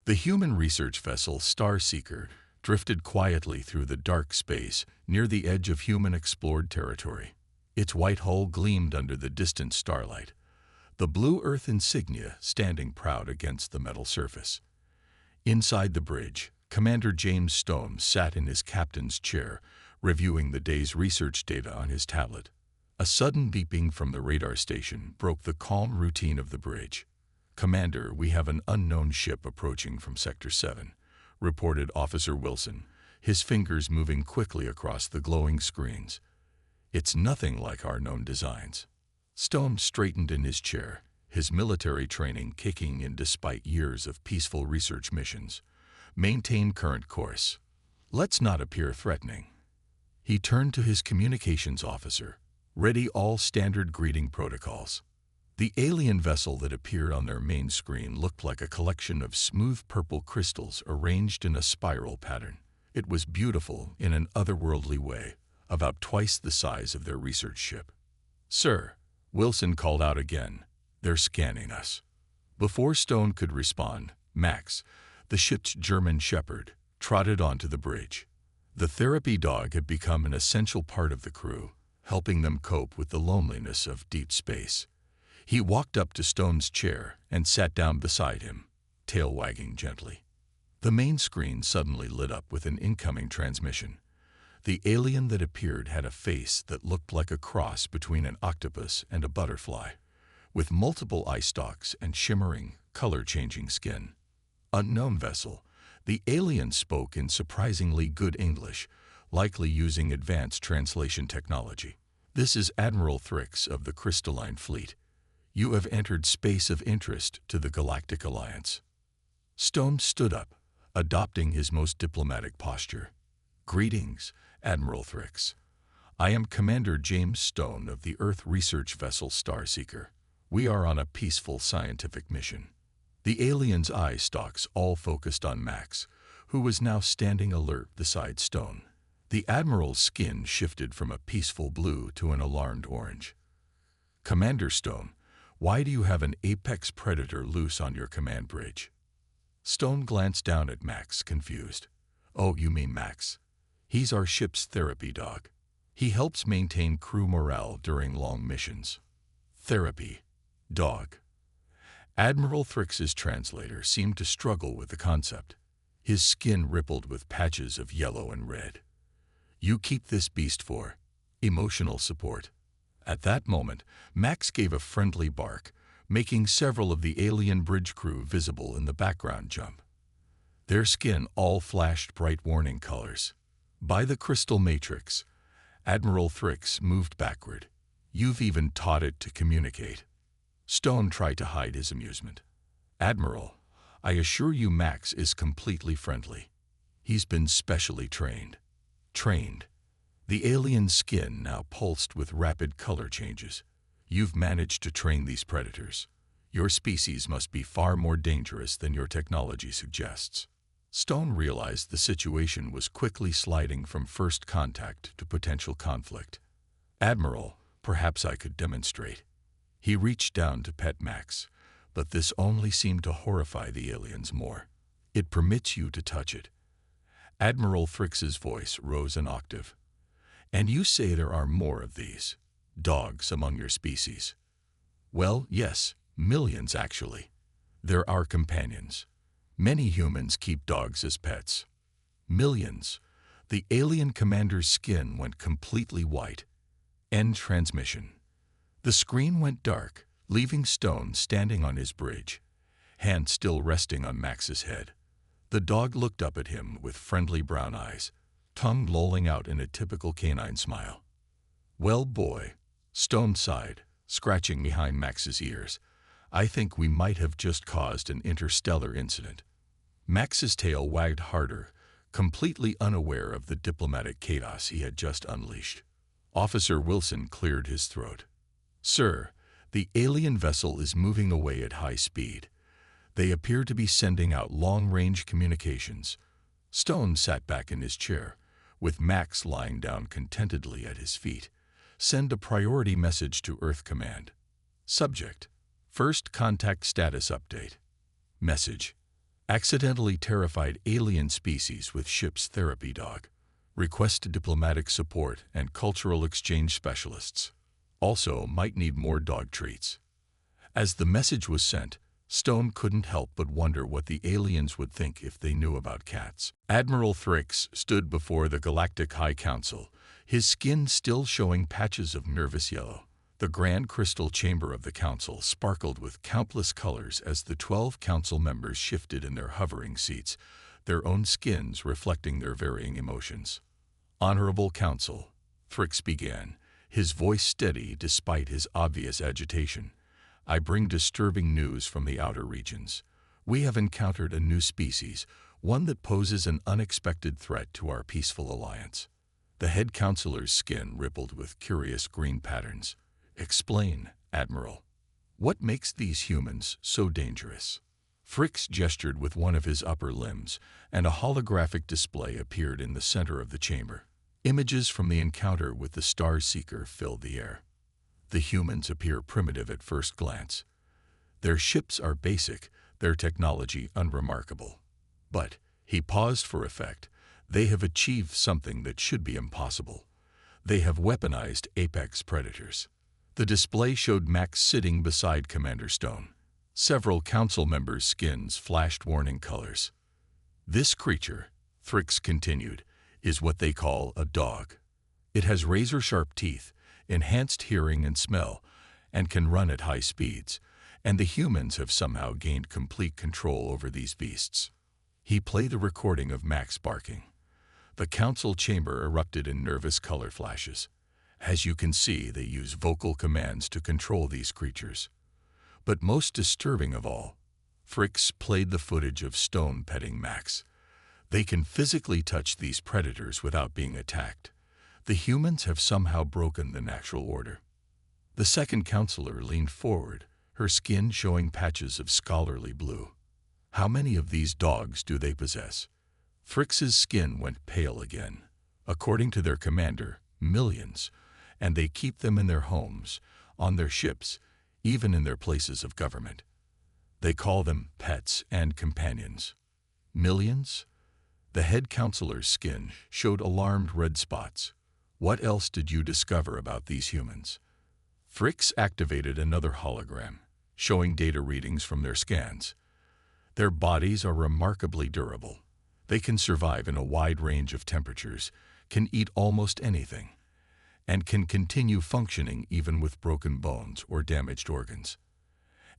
The human research vessel Starseeker drifted quietly through the dark space near the edge of human-explored territory. Its white hull gleamed under the distant starlight, the blue Earth insignia standing proud against the metal surface. Inside the bridge, Commander James Stone sat in his captain's chair, reviewing the day's research data on his tablet. A sudden beeping from the radar station broke the calm routine of the bridge. "Commander, we have an unknown ship approaching from Sector 7, reported Officer Wilson, his fingers moving quickly across the glowing screens. "It's nothing like our known designs." Stone straightened in his chair, his military training kicking in despite years of peaceful research missions. "Maintain current course. Let's not appear threatening." He turned to his communications officer. "Ready all standard greeting protocols." The alien vessel that appeared on their main screen looked like a collection of smooth purple crystals arranged in a spiral pattern. It was beautiful in an otherworldly way, about twice the size of their research ship. "Sir," Wilson called out again, "they're scanning us." Before Stone could respond, Max, the ship's German shepherd, trotted onto the bridge. The therapy dog had become an essential part of the crew, helping them cope with the loneliness of deep space. He walked up to Stone's chair and sat down beside him, tail wagging gently. The main screen suddenly lit up with an incoming transmission. The alien that appeared had a face that looked like a cross between an octopus and a butterfly, with multiple eye stalks and shimmering, color-changing skin. Unknown vessel, the alien spoke in surprisingly good English, likely using advanced translation technology. "This is Admiral Thrix of the Crystalline Fleet. You have entered space of interest to the Galactic Alliance." Stone stood up, adopting his most diplomatic posture. "Greetings, Admiral Thrix. I am Commander James Stone of the Earth research vessel Starseeker. We are on a peaceful scientific mission." The alien's eye stalks all focused on Max, who was now standing alert beside Stone. The Admiral's skin shifted from a peaceful blue to an alarmed orange. "Commander Stone, why do you have an apex predator loose on your command bridge?" Stone glanced down at Max, confused. "Oh, you mean Max. He's our ship's therapy dog. He helps maintain crew morale during long missions." Therapy dog. Admiral Thrix's translator seemed to struggle with the concept. His skin rippled with patches of yellow and red. "You keep this beast for emotional support." At that moment, Max gave a friendly bark, making several of the alien bridge crew visible in the background jump. Their skin all flashed bright warning colors. By the crystal matrix, Admiral Thrix moved backward. "You've even taught it to communicate." Stone tried to hide his amusement. "Admiral, I assure you Max is completely friendly. He's been specially trained." Trained. The alien's skin now pulsed with rapid color changes. "You've managed to train these predators. Your species must be far more dangerous than your technology suggests." Stone realized the situation was quickly sliding from first contact to potential conflict. "Admiral, perhaps I could demonstrate." He reached down to pet Max, but this only seemed to horrify the aliens more. "It permits you to touch it." Admiral Thrix's voice rose an octave. "And you say there are more of these dogs among your species?" "Well, yes, millions actually. They're our companions. Many humans keep dogs as pets." "Millions." The alien commander's skin went completely white. End transmission. The screen went dark, leaving Stone standing on his bridge, hand still resting on Max's head. The dog looked up at him with friendly brown eyes, tongue lolling out in a typical canine smile. "Well, boy," Stone sighed, scratching behind Max's ears, "I think we might have just caused an interstellar incident." Max's tail wagged harder, completely unaware of the diplomatic chaos he had just unleashed. Officer Wilson cleared his throat. "Sir, the alien vessel is moving away at high speed. They appear to be sending out long-range communications." Stone sat back in his chair, with Max lying down contentedly at his feet. "Send a priority message to Earth Command. Subject: First contact status update. Message: Accidentally terrified alien species with ship's therapy dog. Request diplomatic support and cultural exchange specialists. Also might need more dog treats. As the message was sent, Stone couldn't help but wonder what the aliens would think if they knew about cats. Admiral Thrix stood before the Galactic High Council, his skin still showing patches of nervous yellow. The grand crystal chamber of the council sparkled with countless colors as the 12 council members shifted in their hovering seats, their own skins reflecting their varying emotions. Honorable Council, Thrix began, his voice steady despite his obvious agitation. I bring disturbing news from the outer regions. We have encountered a new species, one that poses an unexpected threat to our peaceful alliance. The head counselor's skin rippled with curious green patterns. Explain, Admiral. What makes these humans so dangerous? Thrix gestured with one of his upper limbs, and a holographic display appeared in the center of the chamber. Images from the encounter with the Star Seeker filled the air. The humans appear primitive at first glance. Their ships are basic, their technology unremarkable. But, he paused for effect, they have achieved something that should be impossible. They have weaponized apex predators. The display showed Max sitting beside Commander Stone. Several council members' skins flashed warning colors. This creature, Thrix continued, is what they call a dog. It has razor-sharp teeth, enhanced hearing and smell, and can run at high speeds, and the humans have somehow gained complete control over these beasts. He played a recording of Max barking. The council chamber erupted in nervous color flashes. As you can see, they use vocal commands to control these creatures. But most disturbing of all, Thrix played the footage of Stone petting Max. They can physically touch these predators without being attacked. The humans have somehow broken the natural order. The second counselor leaned forward, her skin showing patches of scholarly blue. How many of these dogs do they possess? Thrix's skin went pale again. According to their commander, millions, and they keep them in their homes, on their ships, even in their places of government. They call them pets and companions. Millions? The head counselor's skin showed alarmed red spots. What else did you discover about these humans? Thrix activated another hologram, showing data readings from their scans. Their bodies are remarkably durable. They can survive in a wide range of temperatures, can eat almost anything, and can continue functioning even with broken bones or damaged organs.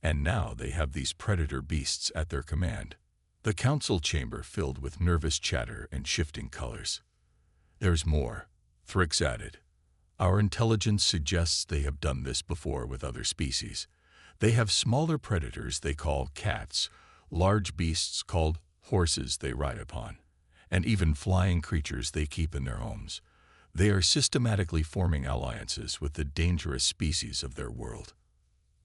And now they have these predator beasts at their command. The council chamber filled with nervous chatter and shifting colors. There's more, Thrix added. Our intelligence suggests they have done this before with other species. They have smaller predators they call cats, large beasts called horses they ride upon, and even flying creatures they keep in their homes. They are systematically forming alliances with the dangerous species of their world.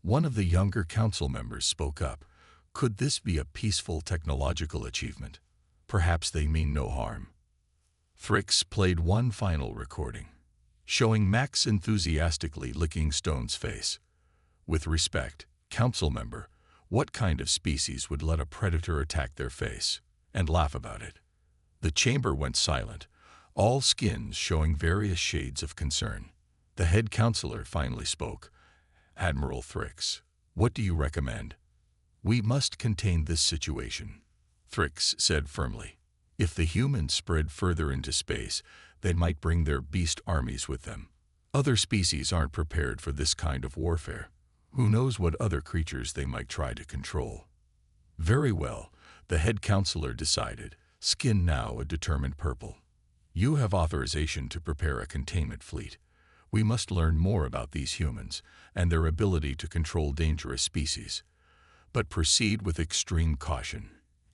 One of the younger council members spoke up. Could this be a peaceful technological achievement? Perhaps they mean no harm. Thrix played one final recording, showing Max enthusiastically licking Stone's face. With respect, council member, what kind of species would let a predator attack their face and laugh about it? The chamber went silent, all skins showing various shades of concern. The head counselor finally spoke. Admiral Thrix, what do you recommend? We must contain this situation, Thrix said firmly. If the humans spread further into space, they might bring their beast armies with them. Other species aren't prepared for this kind of warfare. Who knows what other creatures they might try to control? Very well, the head counselor decided, skin now a determined purple. You have authorization to prepare a containment fleet. We must learn more about these humans and their ability to control dangerous species. But proceed with extreme caution.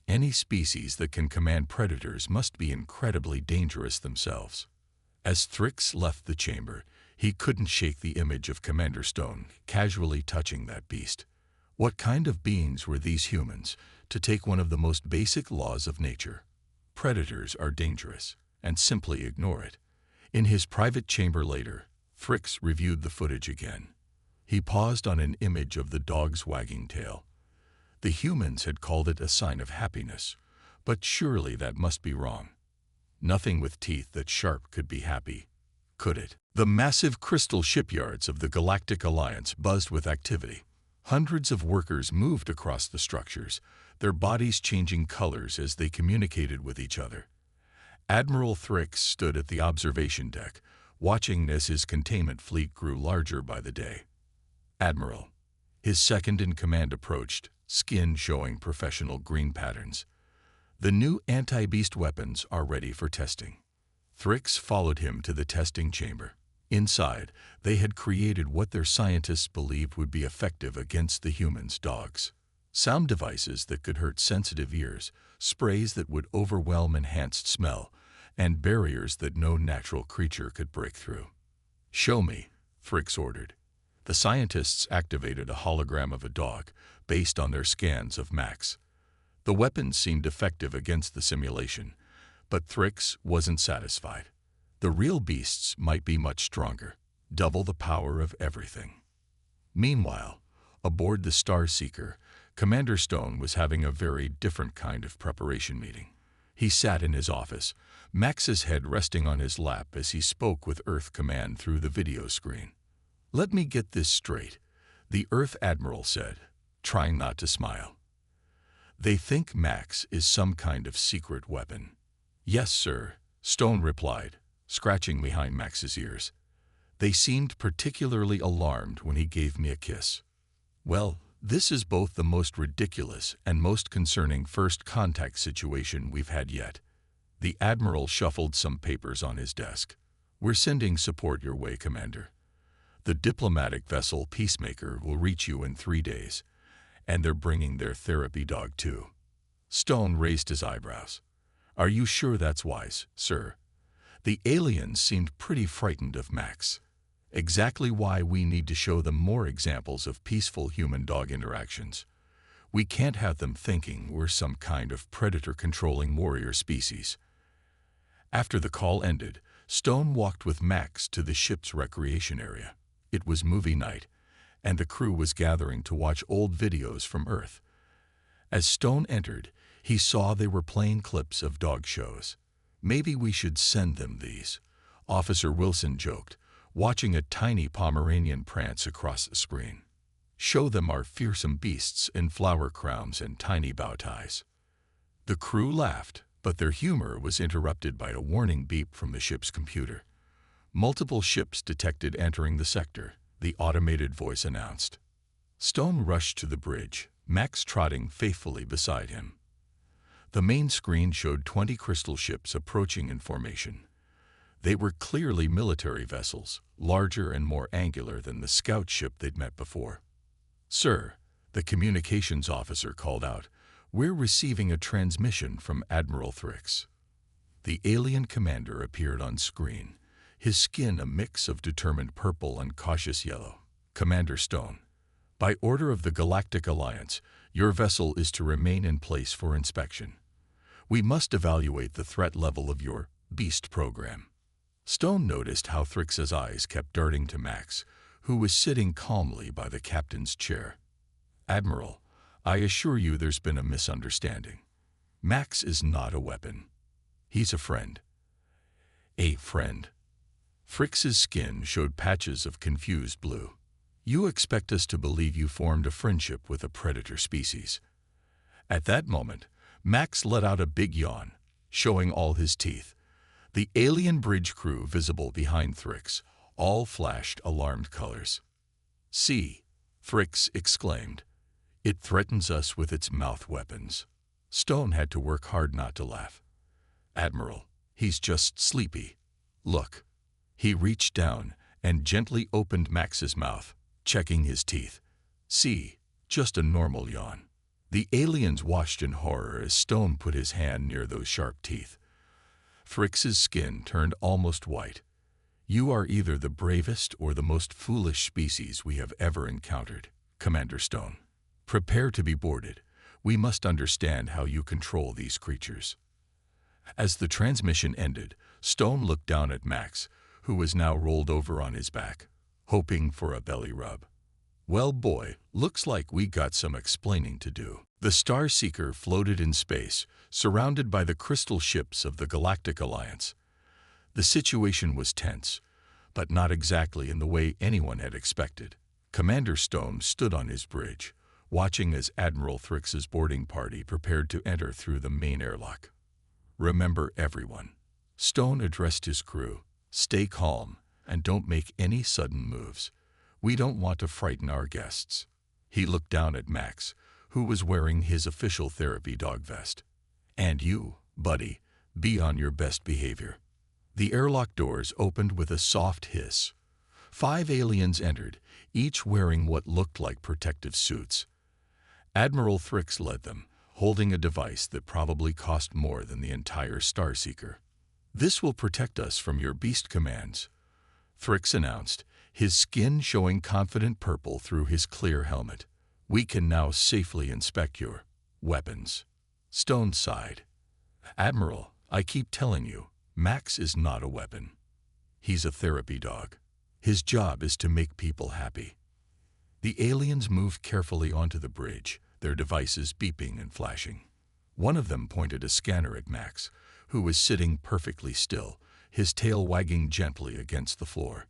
Any species that can command predators must be incredibly dangerous themselves. As Thrix left the chamber, he couldn't shake the image of Commander Stone casually touching that beast. What kind of beings were these humans, to take one of the most basic laws of nature? Predators are dangerous, and simply ignore it. In his private chamber later, Thrix reviewed the footage again. He paused on an image of the dog's wagging tail. The humans had called it a sign of happiness, but surely that must be wrong. Nothing with teeth that sharp could be happy, could it? The massive crystal shipyards of the Galactic Alliance buzzed with activity. Hundreds of workers moved across the structures, their bodies changing colors as they communicated with each other. Admiral Thrix stood at the observation deck, watching as his containment fleet grew larger by the day. Admiral. His second-in-command approached, skin showing professional green patterns. The new anti-beast weapons are ready for testing. Thrix followed him to the testing chamber. Inside, they had created what their scientists believed would be effective against the humans' dogs. Sound devices that could hurt sensitive ears, sprays that would overwhelm enhanced smell, and barriers that no natural creature could break through. "Show me," Thrix ordered. The scientists activated a hologram of a dog, based on their scans of Max. The weapons seemed effective against the simulation, but Thrix wasn't satisfied. The real beasts might be much stronger, double the power of everything. Meanwhile, aboard the Star Seeker, Commander Stone was having a very different kind of preparation meeting. He sat in his office, Max's head resting on his lap as he spoke with Earth Command through the video screen. "Let me get this straight," the Earth Admiral said, trying not to smile. "They think Max is some kind of secret weapon." "Yes, sir," Stone replied, scratching behind Max's ears. "They seemed particularly alarmed when he gave me a kiss." "Well, this is both the most ridiculous and most concerning first contact situation we've had yet." The Admiral shuffled some papers on his desk. "We're sending support your way, Commander. The diplomatic vessel Peacemaker will reach you in 3 days, and they're bringing their therapy dog too." Stone raised his eyebrows. "Are you sure that's wise, sir? The aliens seemed pretty frightened of Max. Exactly why we need to show them more examples of peaceful human-dog interactions. We can't have them thinking we're some kind of predator-controlling warrior species." After the call ended, Stone walked with Max to the ship's recreation area. It was movie night, and the crew was gathering to watch old videos from Earth. As Stone entered, he saw they were playing clips of dog shows. "Maybe we should send them these," Officer Wilson joked, watching a tiny Pomeranian prance across the screen. "Show them our fearsome beasts in flower crowns and tiny bow ties." The crew laughed, but their humor was interrupted by a warning beep from the ship's computer. "Multiple ships detected entering the sector," the automated voice announced. Stone rushed to the bridge, Max trotting faithfully beside him. The main screen showed 20 crystal ships approaching in formation. They were clearly military vessels, larger and more angular than the scout ship they'd met before. "Sir," the communications officer called out, "we're receiving a transmission from Admiral Thrix." The alien commander appeared on screen, his skin a mix of determined purple and cautious yellow. "Commander Stone, by order of the Galactic Alliance, your vessel is to remain in place for inspection. We must evaluate the threat level of your beast program." Stone noticed how Thrix's eyes kept darting to Max, who was sitting calmly by the captain's chair. "Admiral, I assure you there's been a misunderstanding. Max is not a weapon. He's a friend." "A friend?" Thrix's skin showed patches of confused blue. "You expect us to believe you formed a friendship with a predator species." At that moment, Max let out a big yawn, showing all his teeth. The alien bridge crew visible behind Thrix all flashed alarmed colors. "See," Thrix exclaimed. "It threatens us with its mouth weapons." Stone had to work hard not to laugh. "Admiral, he's just sleepy. Look." He reached down and gently opened Max's mouth, checking his teeth. "See, just a normal yawn." The aliens watched in horror as Stone put his hand near those sharp teeth. Thrix's skin turned almost white. "You are either the bravest or the most foolish species we have ever encountered, Commander Stone. Prepare to be boarded. We must understand how you control these creatures." As the transmission ended, Stone looked down at Max, who was now rolled over on his back, hoping for a belly rub. Well, boy, looks like we got some explaining to do. The Star Seeker floated in space, surrounded by the crystal ships of the Galactic Alliance. The situation was tense, but not exactly in the way anyone had expected. Commander Stone stood on his bridge, watching as Admiral Thrix's boarding party prepared to enter through the main airlock. "Remember, everyone," Stone addressed his crew, "stay calm and don't make any sudden moves. We don't want to frighten our guests." He looked down at Max, who was wearing his official therapy dog vest. "And you, buddy, be on your best behavior." The airlock doors opened with a soft hiss. 5 aliens entered, each wearing what looked like protective suits. Admiral Thrix led them, holding a device that probably cost more than the entire Starseeker. "This will protect us from your beast commands," Thrix announced, his skin showing confident purple through his clear helmet. "We can now safely inspect your weapons." Stone sighed. "Admiral, I keep telling you, Max is not a weapon. He's a therapy dog. His job is to make people happy." The aliens moved carefully onto the bridge, their devices beeping and flashing. One of them pointed a scanner at Max, who was sitting perfectly still, his tail wagging gently against the floor.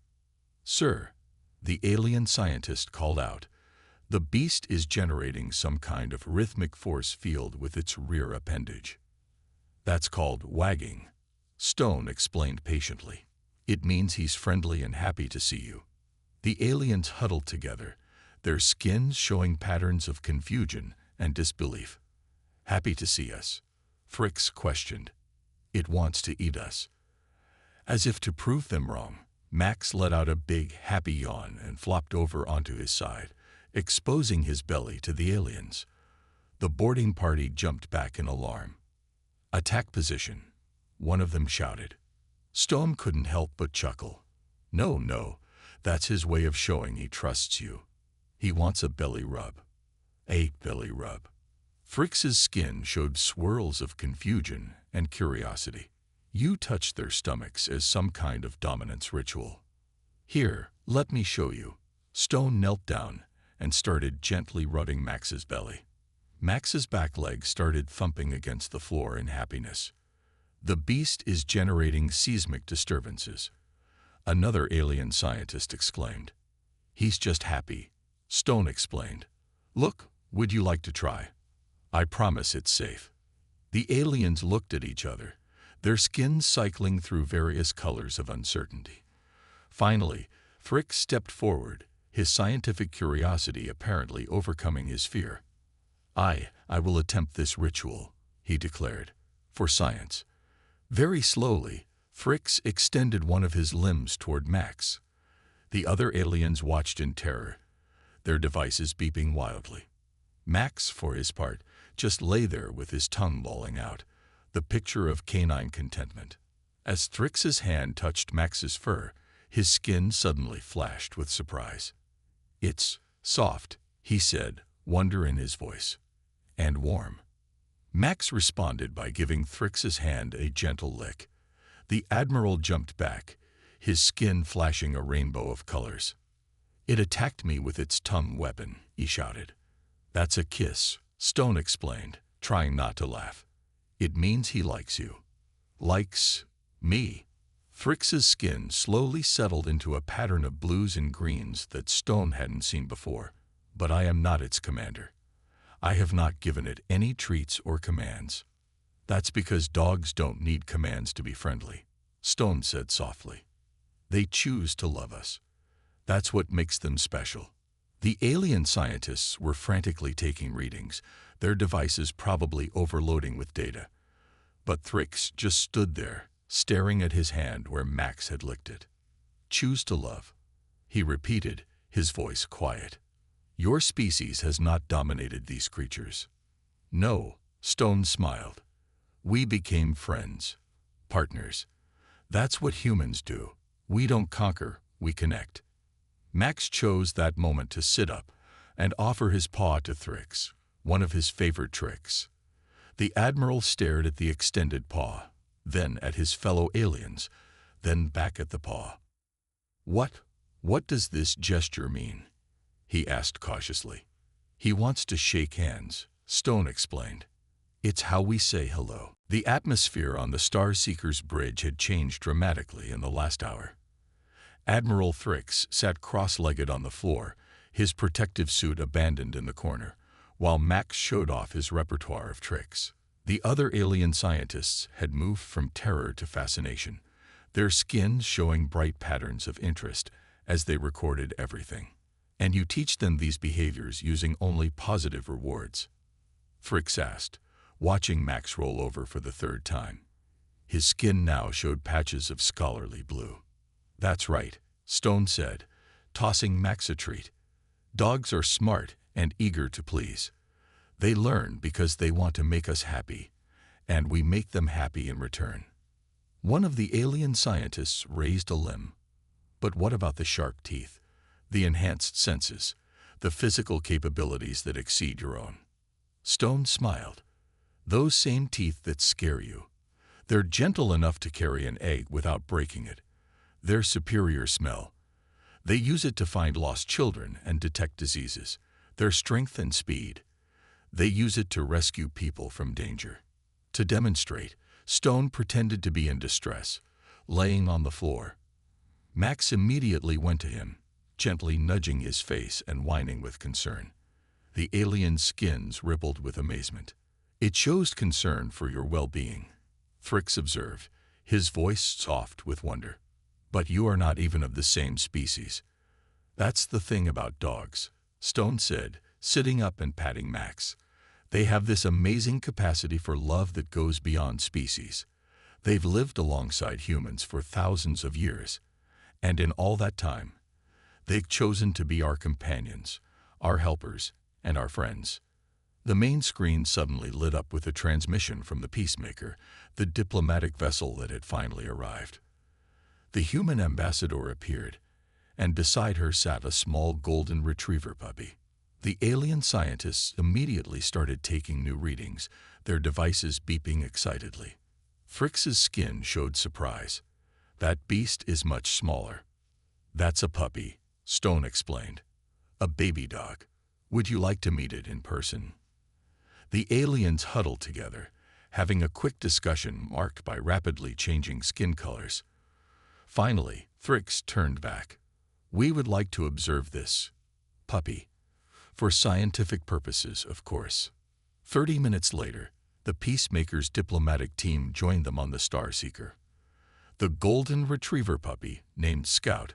"Sir," the alien scientist called out, "the beast is generating some kind of rhythmic force field with its rear appendage." "That's called wagging," Stone explained patiently. "It means he's friendly and happy to see you." The aliens huddled together, their skins showing patterns of confusion and disbelief. "Happy to see us?" Thrix questioned. "It wants to eat us." As if to prove them wrong, Max let out a big, happy yawn and flopped over onto his side, exposing his belly to the aliens. The boarding party jumped back in alarm. "Attack position," one of them shouted. Stone couldn't help but chuckle. No, that's his way of showing he trusts you. He wants a belly rub." A belly rub. Thrix's skin showed swirls of confusion and curiosity. "You touched their stomachs as some kind of dominance ritual." "Here, let me show you." Stone knelt down and started gently rubbing Max's belly. Max's back leg started thumping against the floor in happiness. "The beast is generating seismic disturbances," another alien scientist exclaimed. "He's just happy," Stone explained. "Look, would you like to try? I promise it's safe." The aliens looked at each other, their skins cycling through various colors of uncertainty. Finally, Thrix stepped forward, his scientific curiosity apparently overcoming his fear. I will attempt this ritual," he declared, "for science." Very slowly, Thrix extended one of his limbs toward Max. The other aliens watched in terror, their devices beeping wildly. Max, for his part, just lay there with his tongue lolling out, the picture of canine contentment. As Thrix's hand touched Max's fur, his skin suddenly flashed with surprise. "It's soft," he said, wonder in his voice. "And warm." Max responded by giving Thrix's hand a gentle lick. The Admiral jumped back, his skin flashing a rainbow of colors. "It attacked me with its tongue weapon," he shouted. "That's a kiss," Stone explained, trying not to laugh. "It means he likes you." "Likes me?" Thrix's skin slowly settled into a pattern of blues and greens that Stone hadn't seen before. "But I am not its commander. I have not given it any treats or commands." "That's because dogs don't need commands to be friendly," Stone said softly. "They choose to love us. That's what makes them special." The alien scientists were frantically taking readings, their devices probably overloading with data. But Thrix just stood there, staring at his hand where Max had licked it. "Choose to love," he repeated, his voice quiet. "Your species has not dominated these creatures." "No," Stone smiled. "We became friends, partners. That's what humans do. We don't conquer, we connect." Max chose that moment to sit up and offer his paw to Thrix, one of his favorite tricks. The Admiral stared at the extended paw, then at his fellow aliens, then back at the paw. What does this gesture mean?" he asked cautiously. He wants to shake hands, Stone explained. It's how we say hello. The atmosphere on the Star Seeker's bridge had changed dramatically in the last hour. Admiral Thrix sat cross-legged on the floor, his protective suit abandoned in the corner, while Max showed off his repertoire of tricks. The other alien scientists had moved from terror to fascination, their skins showing bright patterns of interest as they recorded everything. And you teach them these behaviors using only positive rewards? Thrix asked, watching Max roll over for the third time. His skin now showed patches of scholarly blue. That's right, Stone said, tossing Max a treat. Dogs are smart and eager to please. They learn because they want to make us happy, and we make them happy in return. One of the alien scientists raised a limb. But what about the sharp teeth, the enhanced senses, the physical capabilities that exceed your own? Stone smiled. Those same teeth that scare you. They're gentle enough to carry an egg without breaking it. Their superior smell. They use it to find lost children and detect diseases. Their strength and speed. They use it to rescue people from danger. To demonstrate, Stone pretended to be in distress, laying on the floor. Max immediately went to him, gently nudging his face and whining with concern. The alien's skins rippled with amazement. It shows concern for your well-being, Thrix observed, his voice soft with wonder. But you are not even of the same species. That's the thing about dogs, Stone said, sitting up and patting Max. They have this amazing capacity for love that goes beyond species. They've lived alongside humans for thousands of years, and in all that time, they've chosen to be our companions, our helpers, and our friends. The main screen suddenly lit up with a transmission from the Peacemaker, the diplomatic vessel that had finally arrived. The human ambassador appeared, and beside her sat a small golden retriever puppy. The alien scientists immediately started taking new readings, their devices beeping excitedly. Thrix's skin showed surprise. That beast is much smaller. That's a puppy, Stone explained. A baby dog. Would you like to meet it in person? The aliens huddled together, having a quick discussion marked by rapidly changing skin colors. Finally, Thrix turned back. We would like to observe this puppy. For scientific purposes, of course. 30 minutes later, the Peacemaker's diplomatic team joined them on the Star Seeker. The golden retriever puppy, named Scout,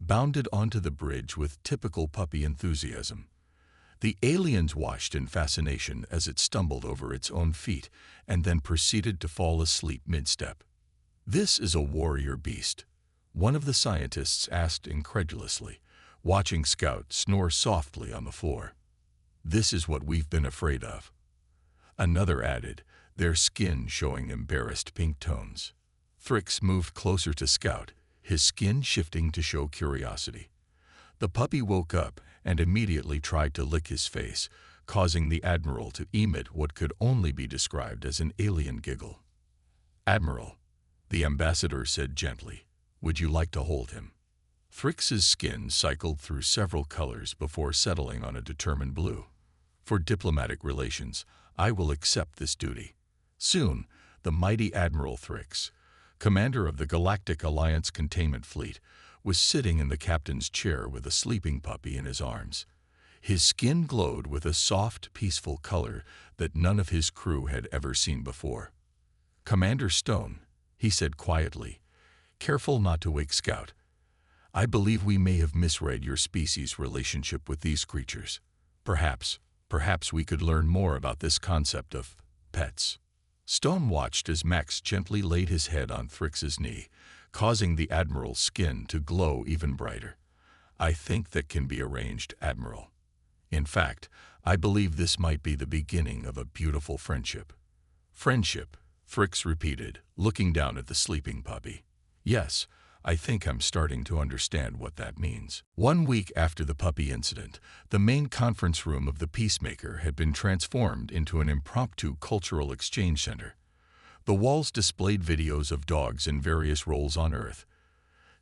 bounded onto the bridge with typical puppy enthusiasm. The aliens watched in fascination as it stumbled over its own feet and then proceeded to fall asleep mid-step. This is a warrior beast, one of the scientists asked incredulously, watching Scout snore softly on the floor. This is what we've been afraid of. Another added, their skin showing embarrassed pink tones. Thrix moved closer to Scout, his skin shifting to show curiosity. The puppy woke up and immediately tried to lick his face, causing the Admiral to emit what could only be described as an alien giggle. Admiral, the ambassador said gently, would you like to hold him? Thrix's skin cycled through several colors before settling on a determined blue. For diplomatic relations, I will accept this duty. Soon, the mighty Admiral Thrix, commander of the Galactic Alliance Containment Fleet, was sitting in the captain's chair with a sleeping puppy in his arms. His skin glowed with a soft, peaceful color that none of his crew had ever seen before. Commander Stone, he said quietly, careful not to wake Scout. I believe we may have misread your species' relationship with these creatures. Perhaps we could learn more about this concept of pets. Stone watched as Max gently laid his head on Thrix's knee, causing the Admiral's skin to glow even brighter. I think that can be arranged, Admiral. In fact, I believe this might be the beginning of a beautiful friendship. Friendship, Thrix repeated, looking down at the sleeping puppy. Yes, I think I'm starting to understand what that means. 1 week after the puppy incident, the main conference room of the Peacemaker had been transformed into an impromptu cultural exchange center. The walls displayed videos of dogs in various roles on Earth.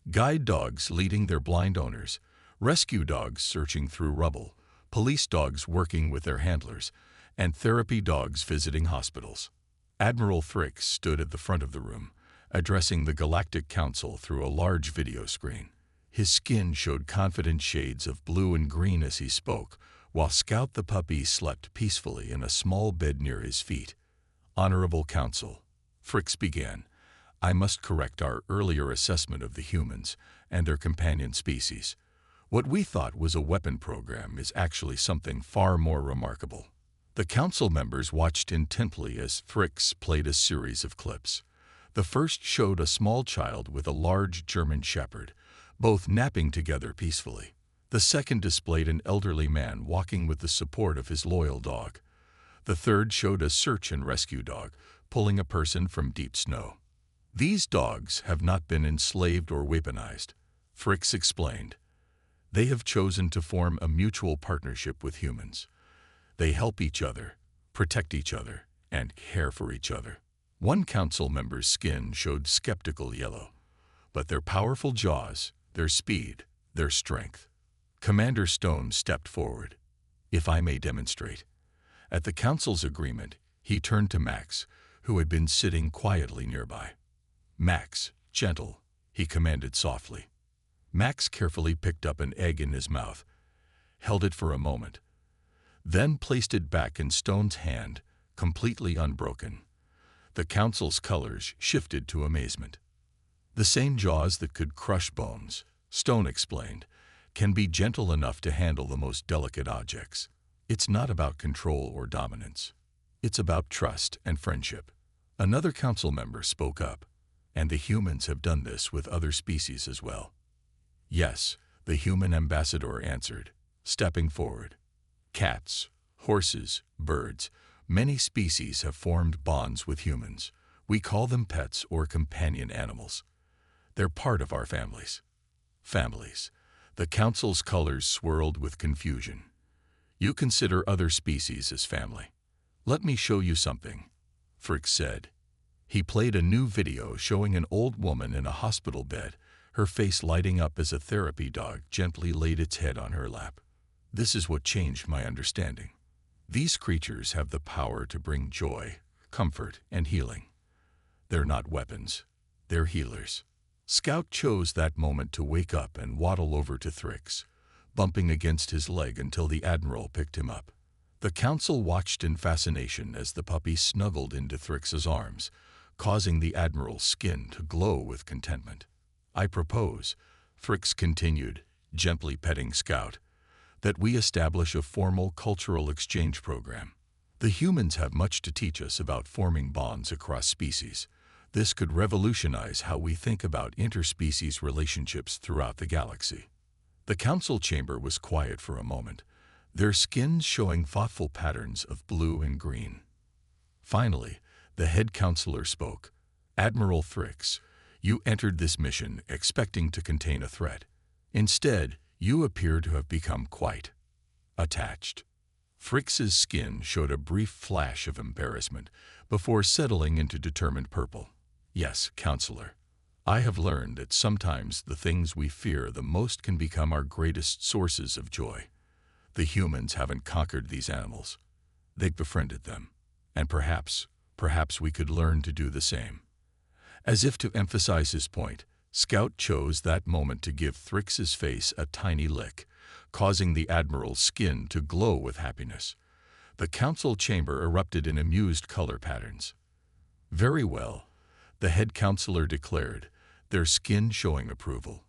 Guide dogs leading their blind owners, rescue dogs searching through rubble, police dogs working with their handlers, and therapy dogs visiting hospitals. Admiral Thrix stood at the front of the room, addressing the Galactic Council through a large video screen. His skin showed confident shades of blue and green as he spoke, while Scout the puppy slept peacefully in a small bed near his feet. Honorable Council, Thrix began, I must correct our earlier assessment of the humans and their companion species. What we thought was a weapon program is actually something far more remarkable. The council members watched intently as Thrix played a series of clips. The first showed a small child with a large German shepherd, both napping together peacefully. The second displayed an elderly man walking with the support of his loyal dog. The third showed a search and rescue dog pulling a person from deep snow. These dogs have not been enslaved or weaponized, Thrix explained. They have chosen to form a mutual partnership with humans. They help each other, protect each other, and care for each other. One council member's skin showed skeptical yellow, but their powerful jaws, their speed, their strength. Commander Stone stepped forward. If I may demonstrate. At the council's agreement, he turned to Max, who had been sitting quietly nearby. Max, gentle, he commanded softly. Max carefully picked up an egg in his mouth, held it for a moment, then placed it back in Stone's hand, completely unbroken. The council's colors shifted to amazement. The same jaws that could crush bones, Stone explained, can be gentle enough to handle the most delicate objects. It's not about control or dominance. It's about trust and friendship. Another council member spoke up, and the humans have done this with other species as well. Yes, the human ambassador answered, stepping forward. Cats, horses, birds, many species have formed bonds with humans. We call them pets or companion animals. They're part of our families. Families. The council's colors swirled with confusion. You consider other species as family. Let me show you something, Thrix said. He played a new video showing an old woman in a hospital bed, her face lighting up as a therapy dog gently laid its head on her lap. This is what changed my understanding. These creatures have the power to bring joy, comfort, and healing. They're not weapons. They're healers. Scout chose that moment to wake up and waddle over to Thrix, bumping against his leg until the Admiral picked him up. The council watched in fascination as the puppy snuggled into Thrix's arms, causing the Admiral's skin to glow with contentment. I propose, Thrix continued, gently petting Scout, that we establish a formal cultural exchange program. The humans have much to teach us about forming bonds across species. This could revolutionize how we think about interspecies relationships throughout the galaxy. The council chamber was quiet for a moment, their skins showing thoughtful patterns of blue and green. Finally, the head counselor spoke. Admiral Thrix, you entered this mission expecting to contain a threat. Instead, you appear to have become quite attached. Thrix's skin showed a brief flash of embarrassment before settling into determined purple. Yes, counselor. I have learned that sometimes the things we fear the most can become our greatest sources of joy. The humans haven't conquered these animals. They've befriended them. And perhaps we could learn to do the same. As if to emphasize his point, Scout chose that moment to give Thrix's face a tiny lick, causing the Admiral's skin to glow with happiness. The council chamber erupted in amused color patterns. Very well, the head counselor declared, their skin showing approval.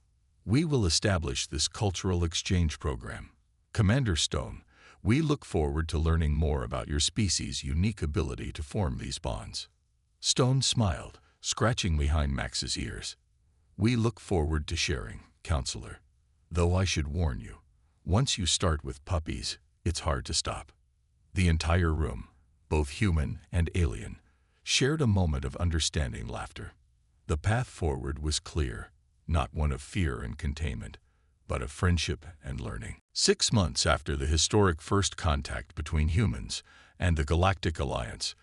We will establish this cultural exchange program. Commander Stone, we look forward to learning more about your species' unique ability to form these bonds. Stone smiled, scratching behind Max's ears. We look forward to sharing, counselor. Though I should warn you, once you start with puppies, it's hard to stop. The entire room, both human and alien, shared a moment of understanding laughter. The path forward was clear, not one of fear and containment, but of friendship and learning. 6 months after the historic first contact between humans and the Galactic Alliance,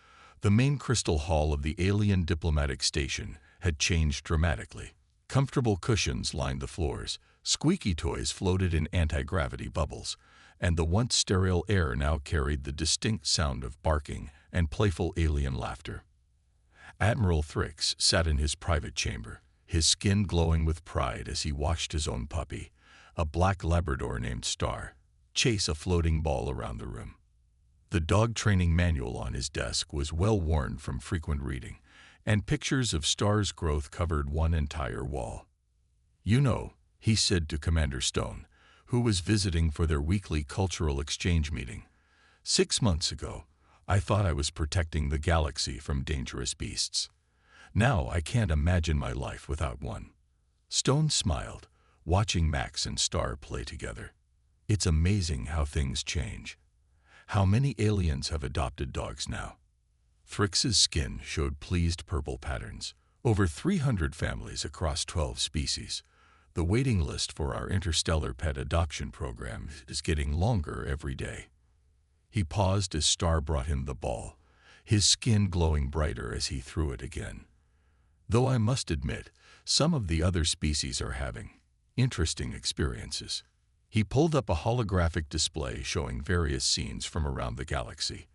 the main crystal hall of the alien diplomatic station had changed dramatically. Comfortable cushions lined the floors, squeaky toys floated in anti-gravity bubbles, and the once sterile air now carried the distinct sound of barking and playful alien laughter. Admiral Thrix sat in his private chamber, his skin glowing with pride as he watched his own puppy, a black Labrador named Star, chase a floating ball around the room. The dog training manual on his desk was well worn from frequent reading, and pictures of Star's growth covered one entire wall. "You know," he said to Commander Stone, who was visiting for their weekly cultural exchange meeting, "6 months ago, I thought I was protecting the galaxy from dangerous beasts. Now I can't imagine my life without one." Stone smiled, watching Max and Star play together. "It's amazing how things change. How many aliens have adopted dogs now?" Thrix's skin showed pleased purple patterns. "Over 300 families across 12 species. The waiting list for our interstellar pet adoption program is getting longer every day." He paused as Star brought him the ball, his skin glowing brighter as he threw it again. "Though I must admit, some of the other species are having interesting experiences." He pulled up a holographic display showing various scenes from around the galaxy.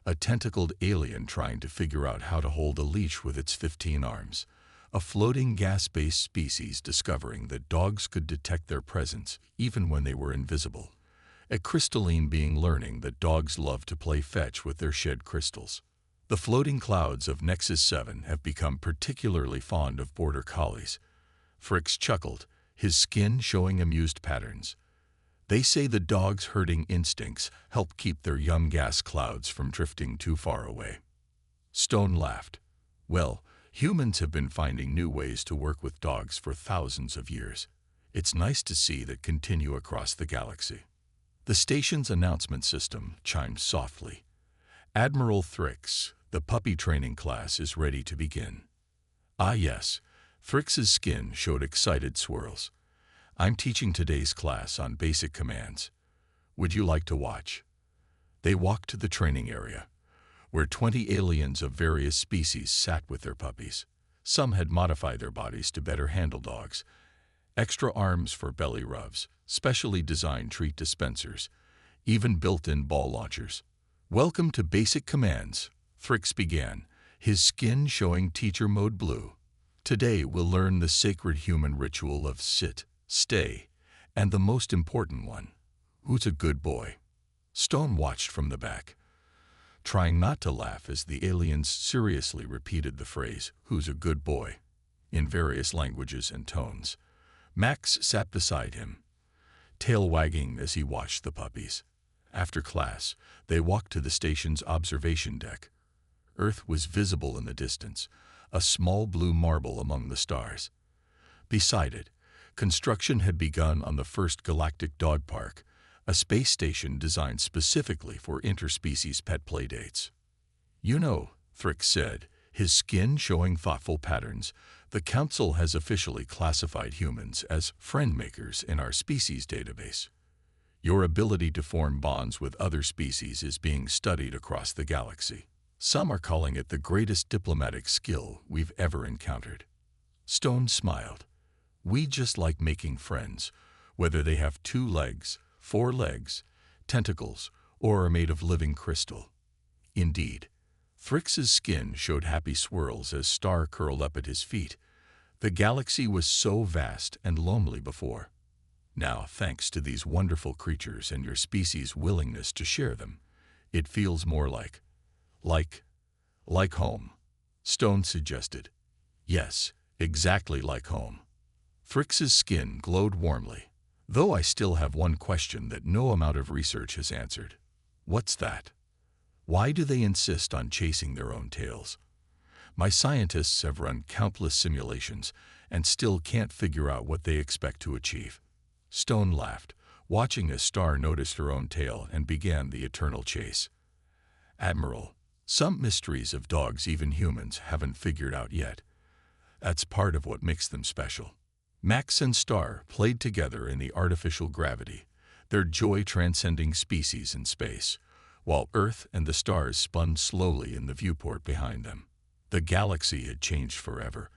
A tentacled alien trying to figure out how to hold a leash with its 15 arms. A floating gas-based species discovering that dogs could detect their presence even when they were invisible. A crystalline being learning that dogs love to play fetch with their shed crystals. The floating clouds of Nexus 7 have become particularly fond of border collies. Thrix chuckled, his skin showing amused patterns. "They say the dogs' herding instincts help keep their young gas clouds from drifting too far away." Stone laughed. "Well, humans have been finding new ways to work with dogs for thousands of years. It's nice to see that continue across the galaxy." The station's announcement system chimed softly. "Admiral Thrix, the puppy training class is ready to begin." "Ah yes." Thrix's skin showed excited swirls. "I'm teaching today's class on basic commands. Would you like to watch?" They walked to the training area, where 20 aliens of various species sat with their puppies. Some had modified their bodies to better handle dogs. Extra arms for belly rubs, specially designed treat dispensers, even built-in ball launchers. "Welcome to Basic Commands," Thrix began, his skin showing teacher mode blue. "Today we'll learn the sacred human ritual of sit, stay, and the most important one, who's a good boy." Stone watched from the back, trying not to laugh as the aliens seriously repeated the phrase, "who's a good boy," in various languages and tones. Max sat beside him, tail wagging as he watched the puppies. After class, they walked to the station's observation deck. Earth was visible in the distance, a small blue marble among the stars. Beside it, construction had begun on the first galactic dog park, a space station designed specifically for interspecies pet playdates. "You know," Thrix said, his skin showing thoughtful patterns, "the Council has officially classified humans as friend makers in our species database. Your ability to form bonds with other species is being studied across the galaxy. Some are calling it the greatest diplomatic skill we've ever encountered." Stone smiled. "We just like making friends, whether they have 2 legs, 4 legs, tentacles, or are made of living crystal." Indeed. Thrix's skin showed happy swirls as Star curled up at his feet. The galaxy was so vast and lonely before. Now, thanks to these wonderful creatures and your species' willingness to share them, it feels more like home, Stone suggested. "Yes, exactly like home." Thrix's skin glowed warmly. "Though I still have one question that no amount of research has answered." "What's that?" "Why do they insist on chasing their own tails? My scientists have run countless simulations and still can't figure out what they expect to achieve." Stone laughed, watching as Star noticed her own tail and began the eternal chase. "Admiral, some mysteries of dogs even humans haven't figured out yet. That's part of what makes them special." Max and Star played together in the artificial gravity, their joy transcending species and space, while Earth and the stars spun slowly in the viewport behind them. The galaxy had changed forever.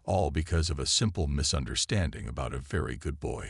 all because of a simple misunderstanding about a very good boy.